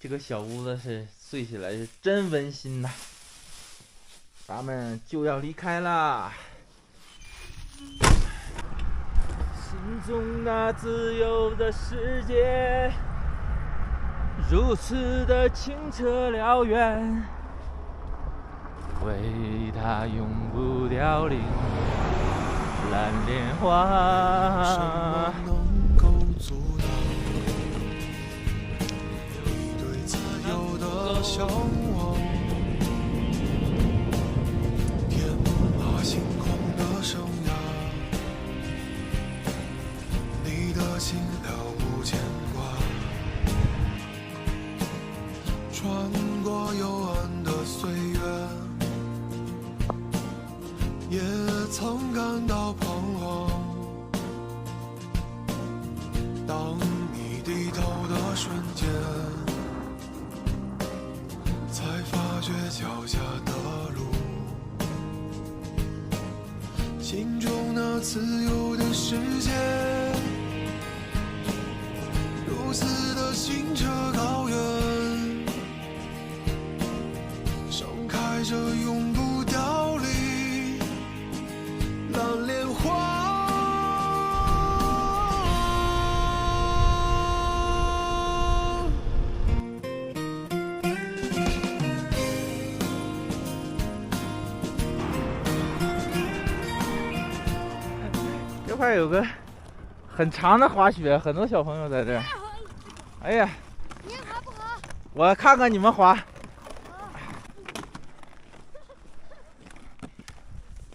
这个小屋子是睡起来是真温馨呐。咱们就要离开啦。心中那自由的世界，如此的清澈辽远，为它永不凋零蓝莲花。什么能够阻挡你对自由的向往？天马行空的生涯，你的心了无牵挂，穿过幽暗的岁月，也曾感到彷徨。当你低头的瞬间，才发觉脚下的路，心中那自由的世界，如此的清澈高远，盛开着永不凋零蓝莲花。这块有个很长的滑雪，很多小朋友在这儿。哎呀，你滑不滑？我看看你们滑。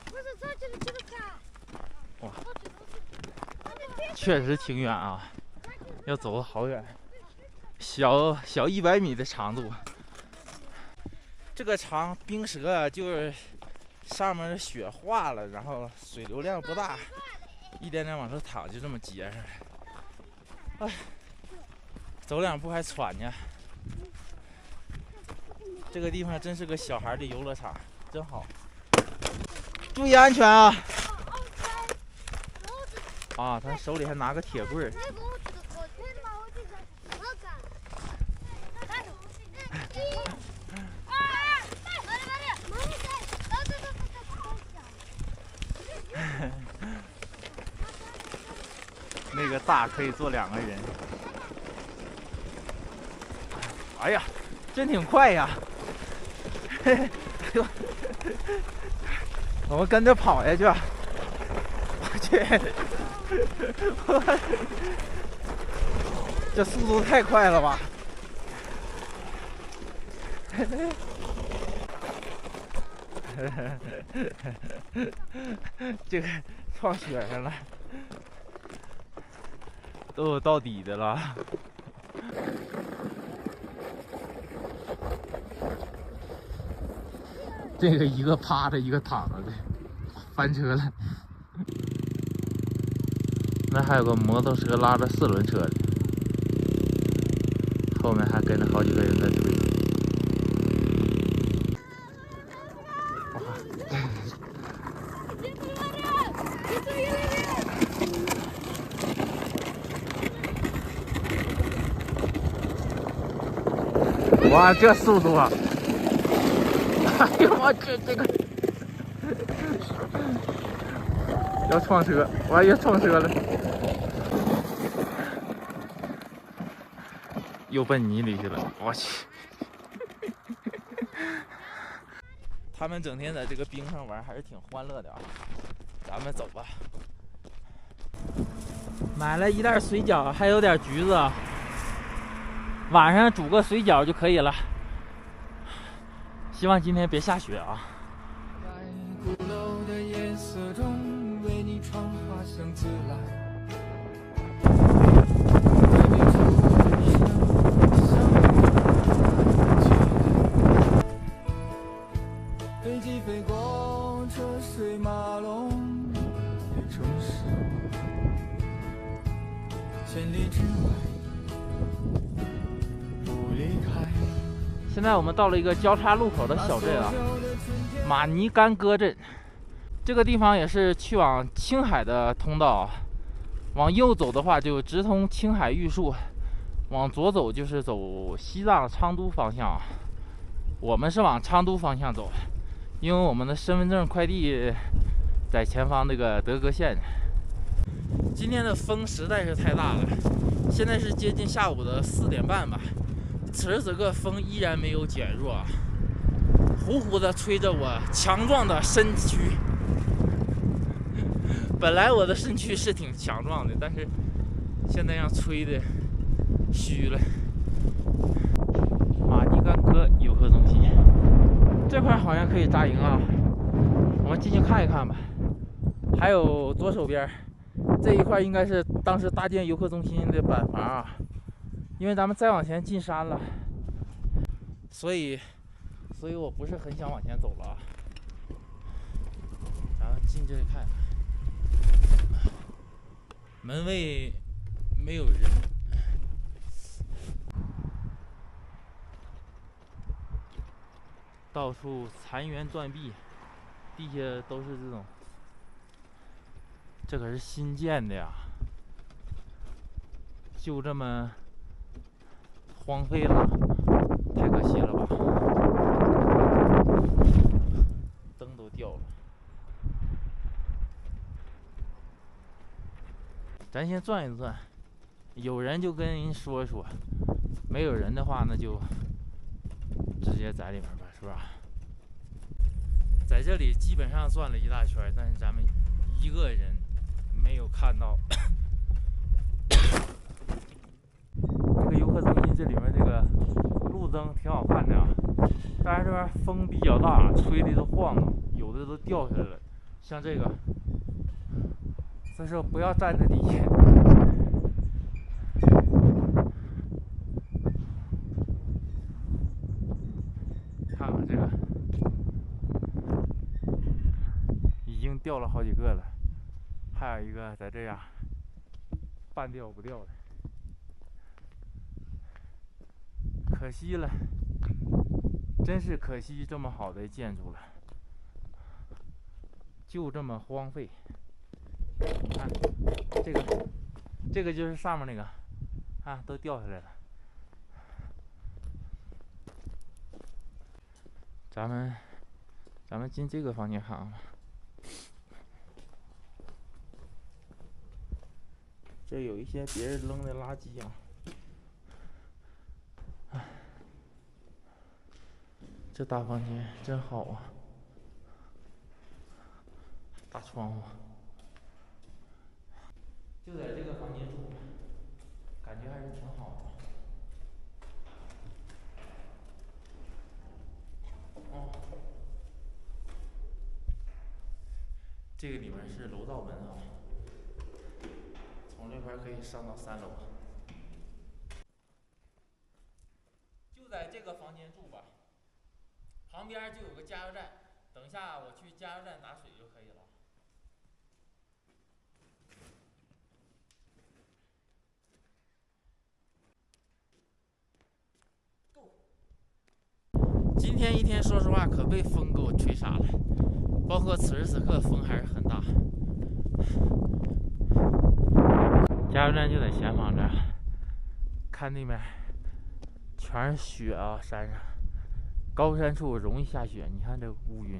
不是上去了，这个看。哇，确实挺远啊，要走好远，小100米的长度。这个长冰舌啊，就是上面的雪化了，然后水流量不大，一点点往上淌，就这么结上来。哎，走2步还喘呢。这个地方真是个小孩的游乐场，真好。注意安全啊！啊，他手里还拿个铁棍儿。那个大可以坐2个人。哎呀，真挺快呀！我们跟着跑下去。我去，这速度太快了吧！这个撞雪上了，都有到底的了。这个一个趴着，一个躺着的，翻车了。那还有个摩托车拉着4轮车的，后面还跟着好几个人在推。哇，这速度啊！哎呦我去，这个要撞车，哇，要撞车了，又奔泥里去了，我去！他们整天在这个冰上玩，还是挺欢乐的啊。咱们走吧。买了一袋水饺，还有点橘子，晚上煮个水饺就可以了。希望今天别下雪啊！在鼓楼的夜色中，为你传花香自来。飞机飞过车水马龙的城市，千里之外不离开。现在我们到了一个交叉路口的小镇啊，马尼干戈镇。这个地方也是去往青海的通道啊。往右走的话就直通青海玉树，往左走就是走西藏昌都方向，我们是往昌都方向走，因为我们的身份证快递在前方那个德格县。今天的风实在是太大了，现在是接近下午的4点半吧，此时此刻风依然没有减弱，呼呼地吹着我强壮的身躯。本来我的身躯是挺强壮的，但是现在让吹的虚了。马尼干科游客中心这块好像可以扎营啊，我们进去看一看吧。还有左手边这一块应该是当时搭建游客中心的板房啊，因为咱们再往前进山了，所以我不是很想往前走了啊。然后进这里看，门卫没有人。到处残垣断壁，地下都是这种，这可是新建的呀，就这么荒废了，太可惜了吧！灯都掉了，咱先转一转，有人就跟人说说，没有人的话那就直接在里面吧，是吧？在这里基本上转了一大圈，但是咱们一个人没有看到。这个游客中心这里面这个路灯挺好看的啊，但是这边风比较大，吹的都晃了，有的都掉下来了。像这个，所以说不要站在底下。看看这个，已经掉了好几个了，还有一个在这样半掉不掉的，可惜了，真是可惜，这么好的建筑了，就这么荒废。你看，这个就是上面那个，啊，都掉下来了。咱们进这个房间看啊，这有一些别人扔的垃圾啊。这大房间真好啊，大窗户，就在这个房间住，感觉还是挺好的。哦，这个里面是楼道门啊，从这块可以上到3楼。就在这个房间住吧，旁边就有个加油站，等一下我去加油站打水就可以了。今天一天说实话可被风给我吹傻了，包括此时此刻风还是很大。加油站就在前方这儿，看那边全是雪啊，山上高山处容易下雪，你看这乌云，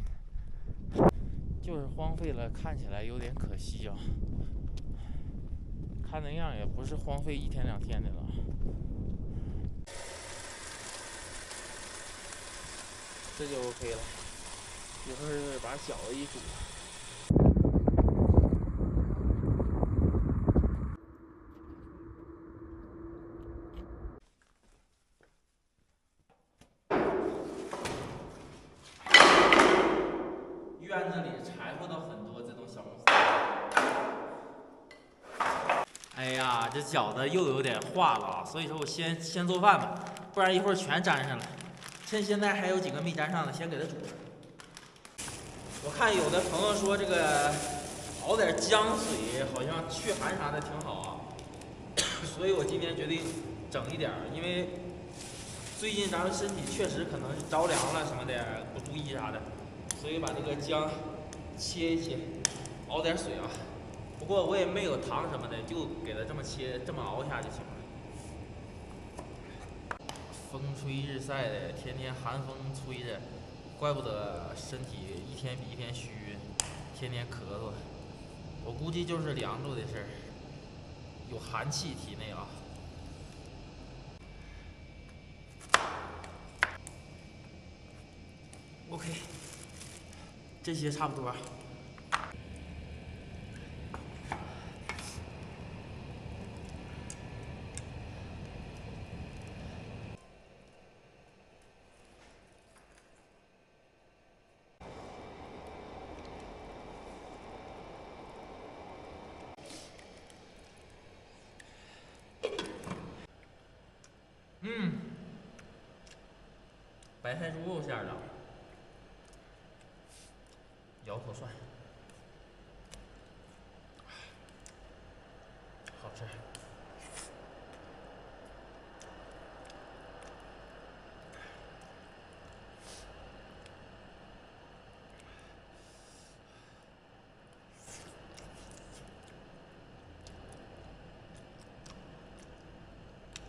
就是荒废了，看起来有点可惜啊。看那样也不是荒废1天2天的了。这就 OK 了，一会儿把饺子一煮。院子里柴火都很多，这种小木屋。哎呀，这饺子又有点化了啊，所以说我先做饭吧，不然一会儿全粘上了。趁现在还有几个没粘上的，先给它煮了。我看有的朋友说这个熬点姜水好像祛寒啥的挺好啊，所以我今天决定整一点，因为最近咱们身体确实可能是着凉了什么的，不注意啥的，所以把这个姜切一切，熬点水啊。不过我也没有糖什么的，就给它这么切，这么熬下就行了。风吹日晒的，天天寒风吹着，怪不得身体一天比一天虚，天天咳嗽。我估计就是凉着的事儿，有寒气体内啊。OK， 这些差不多。白菜猪肉馅的，咬口蒜，好吃。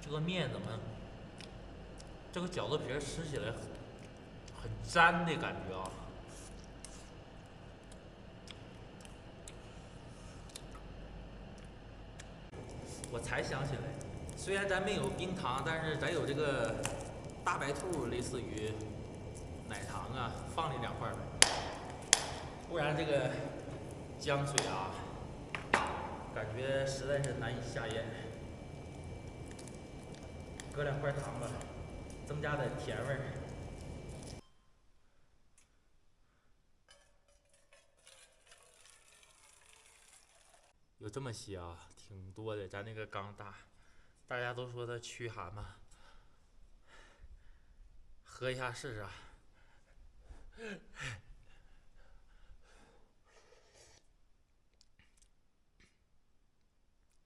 这个面怎么？这个饺子皮吃起来很粘的感觉啊！我才想起来，虽然咱没有冰糖，但是咱有这个大白兔，类似于奶糖啊，放里2块呗。不然这个浆水啊，感觉实在是难以下咽。搁2块糖吧，增加点甜味儿。有这么些啊，挺多的。咱那个缸大，大家都说它驱寒嘛，喝一下试试啊。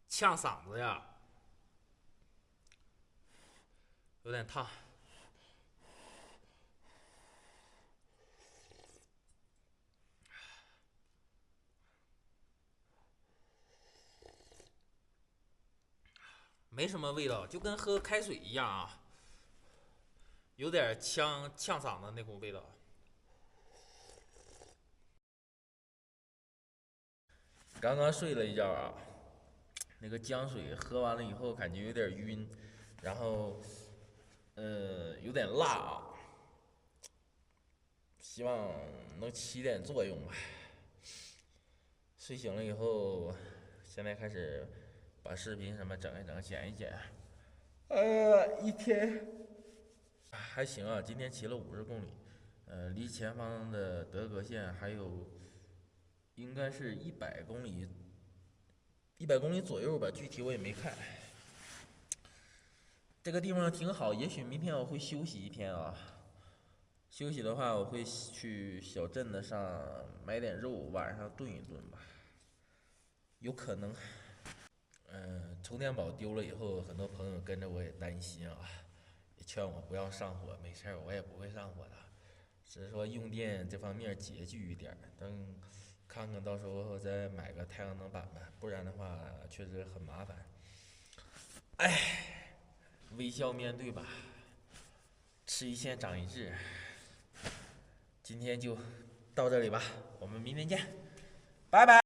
呛嗓子呀，有点烫。没什么味道，就跟喝开水一样啊，有点呛嗓子那股味道。刚刚睡了一觉啊，那个姜水喝完了以后感觉有点晕，然后有点辣啊，希望能起点作用吧。睡醒了以后，现在开始把视频什么整一整，剪一剪。一天还行啊，今天骑了50公里，离前方的德格县还有应该是100公里，100公里左右吧，具体我也没看。这个地方挺好，也许明天我会休息一天啊。休息的话，我会去小镇子上买点肉，晚上炖一炖吧，有可能。充电宝丢了以后，很多朋友跟着我也担心啊，也劝我不要上火。没事儿，我也不会上火的，只是说用电这方面拮据一点。等看看到时候再买个太阳能板吧，不然的话确实很麻烦。微笑面对吧，吃一堑长一智。今天就到这里吧，我们明天见，拜拜。